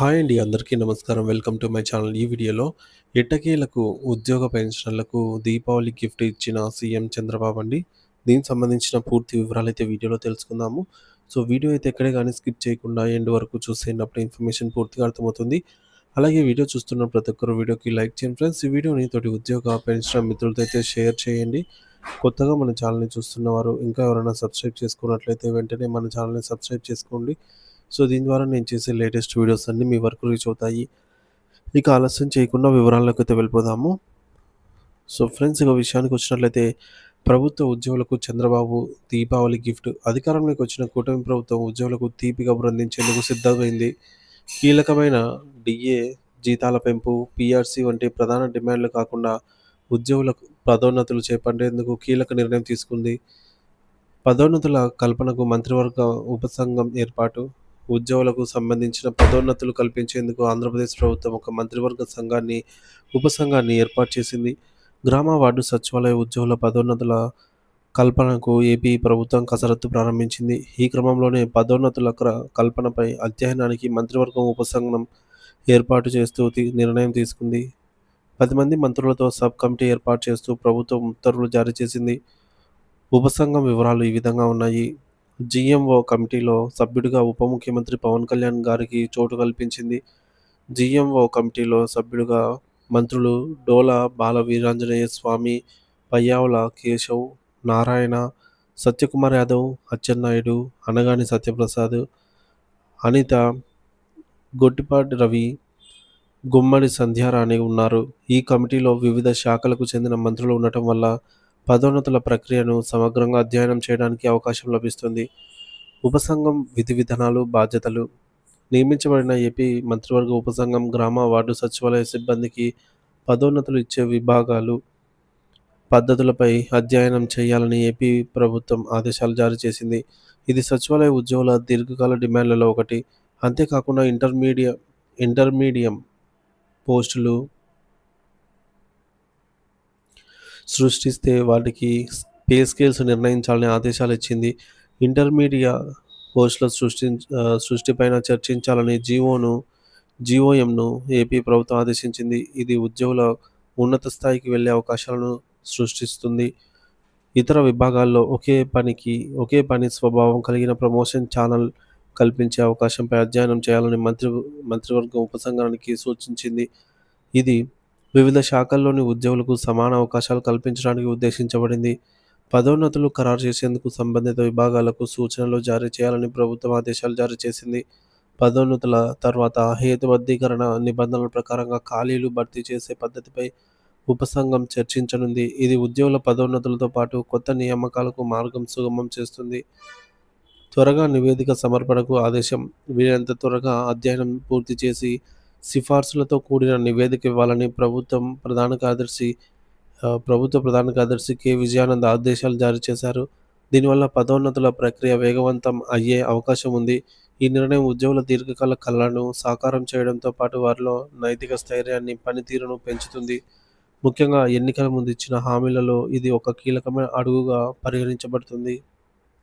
Hi అండి. అందరికీ నమస్కారం. Welcome to my channel. ఈ వీడియోలో ఎట్టకేలకు ఉద్యోగ పెన్షనర్లకు దీపావళి గిఫ్ట్ ఇచ్చిన సీఎం చంద్రబాబు అండి. దీనికి సంబంధించిన పూర్తి వివరాలైతే వీడియోలో తెలుసుకుందాము. సో, వీడియో అయితే ఎక్కడే గాని స్కిప్ చేయకుండా ఎండ్ వరకు చూసేయండి. ఇన్ఫర్మేషన్ పూర్తిగా అర్థమవుతుంది. అలాగే వీడియో చూస్తున్న ప్రతి ఒక్కరు వీడియోకి లైక్ చేయండి ఫ్రెండ్స్. ఈ వీడియోని తోటి ఉద్యోగ పెన్షనర్ మిత్రులతో అయితే షేర్ చేయండి. కొత్తగా మన ఛానల్‌ని చూస్తున్నవారు ఇంకా ఎవరైనా సబ్స్క్రైబ్ చేసుకున్నట్లయితే వెంటనే మన ఛానల్‌ని సబ్స్క్రైబ్ చేసుకోండి. సో, దీని ద్వారా నేను చేసే లేటెస్ట్ వీడియోస్ అన్నీ మీ వరకు రీచ్ అవుతాయి. ఇక ఆలస్యం చేయకుండా వివరాల్లోకైతే వెళ్ళిపోదాము. సో, ఫ్రెండ్స్ ఇక విషయానికొచ్చినట్లయితే ప్రభుత్వ ఉద్యోగులకు చంద్రబాబు దీపావళి గిఫ్ట్. అధికారంలోకి వచ్చిన కూటమి ప్రభుత్వం ఉద్యోగులకు తీపి కబురు అందించేందుకు సిద్ధమైంది. కీలకమైన డీఏ, జీతాల పెంపు, పీఆర్సీ వంటి ప్రధాన డిమాండ్లు కాకుండా ఉద్యోగులకు పదోన్నతులు చేపట్టేందుకు కీలక నిర్ణయం తీసుకుంది. పదోన్నతుల కల్పనకు మంత్రివర్గ ఉపసంఘం ఏర్పాటు. ఉద్యోగులకు సంబంధించిన పదోన్నతులు కల్పించేందుకు ఆంధ్రప్రదేశ్ ప్రభుత్వం ఒక మంత్రివర్గ ఉపసంఘాన్ని ఏర్పాటు చేసింది. గ్రామ వార్డు సచివాలయ ఉద్యోగుల పదోన్నతుల కల్పనకు ఏపీ ప్రభుత్వం కసరత్తు ప్రారంభించింది. ఈ క్రమంలోనే పదోన్నతుల కల్పనపై అధ్యయనానికి మంత్రివర్గం ఉపసంఘం ఏర్పాటు చేస్తూ నిర్ణయం తీసుకుంది. 10 మంది మంత్రులతో సబ్ కమిటీ ఏర్పాటు చేస్తూ ప్రభుత్వం ఉత్తర్వులు జారీ చేసింది. ఉపసంఘం వివరాలు ఈ విధంగా ఉన్నాయి. జీఎంఓ కమిటీలో సభ్యుడిగా ఉప ముఖ్యమంత్రి పవన్ కళ్యాణ్ గారికి చోటు కల్పించింది. జీఎంఓ కమిటీలో సభ్యుడిగా మంత్రులు డోలా బాల వీరాంజనేయ స్వామి, పయ్యావుల కేశవ్, నారాయణ, సత్యకుమార్ యాదవ్, అచ్చెన్నాయుడు, అనగాని సత్యప్రసాద్, అనిత, గొట్టిపాటి రవి, గుమ్మడి సంధ్యారాణి ఉన్నారు. ఈ కమిటీలో వివిధ శాఖలకు చెందిన మంత్రులు ఉండటం వల్ల పదోన్నతుల ప్రక్రియను సమగ్రంగా అధ్యయనం చేయడానికి అవకాశం లభిస్తుంది. ఉపసంఘం విధి విధానాలు, బాధ్యతలు. నియమించబడిన ఏపీ మంత్రివర్గ ఉపసంఘం గ్రామ వార్డు సచివాలయ సిబ్బందికి పదోన్నతులు ఇచ్చే విభాగాలు, పద్ధతులపై అధ్యయనం చేయాలని ఏపీ ప్రభుత్వం ఆదేశాలు జారీ చేసింది. ఇది సచివాలయ ఉద్యోగుల దీర్ఘకాల డిమాండ్లలో ఒకటి. అంతేకాకుండా ఇంటర్మీడియం పోస్టులు సృష్టిస్తే వాటికి పే స్కేల్స్ నిర్ణయించాలని ఆదేశాలు ఇచ్చింది. ఇంటర్మీడియా పోస్టుల సృష్టిపైన చర్చించాలని జీఓఎంను ఏపీ ప్రభుత్వం ఆదేశించింది. ఇది ఉద్యోగుల ఉన్నత స్థాయికి వెళ్ళే అవకాశాలను సృష్టిస్తుంది. ఇతర విభాగాల్లో ఒకే పని స్వభావం కలిగిన ప్రమోషన్ ఛానల్ కల్పించే అవకాశంపై అధ్యయనం చేయాలని మంత్రివర్గం ఉపసంఘానికి సూచించింది. ఇది వివిధ శాఖల్లోని ఉద్యోగులకు సమాన అవకాశాలు కల్పించడానికి ఉద్దేశించబడింది. పదోన్నతులు ఖరారు చేసేందుకు సంబంధిత విభాగాలకు సూచనలు జారీ చేయాలని ప్రభుత్వం ఆదేశాలు జారీ చేసింది. పదోన్నతుల తర్వాత హేతుబద్ధీకరణ నిబంధనల ప్రకారంగా ఖాళీలు భర్తీ చేసే పద్ధతిపై ఉపసంఘం చర్చించనుంది. ఇది ఉద్యోగుల పదోన్నతులతో పాటు కొత్త నియామకాలకు మార్గం సుగమం చేస్తుంది. త్వరగా నివేదిక సమర్పణకు ఆదేశం. వీలైనంత త్వరగా అధ్యయనం పూర్తి చేసి సిఫార్సులతో కూడిన నివేదిక ఇవ్వాలని ప్రభుత్వ ప్రధాన కార్యదర్శి కె. విజయానంద్ ఆదేశాలు జారీ చేశారు. దీనివల్ల పదోన్నతుల ప్రక్రియ వేగవంతం అయ్యే అవకాశం ఉంది. ఈ నిర్ణయం ఉద్యోగుల దీర్ఘకాల కలలను సాకారం చేయడంతో పాటు వారిలో నైతిక స్థైర్యాన్ని, పనితీరును పెంచుతుంది. ముఖ్యంగా ఎన్నికల ముందు ఇచ్చిన హామీలలో ఇది ఒక కీలకమైన అడుగుగా పరిగణించబడుతుంది.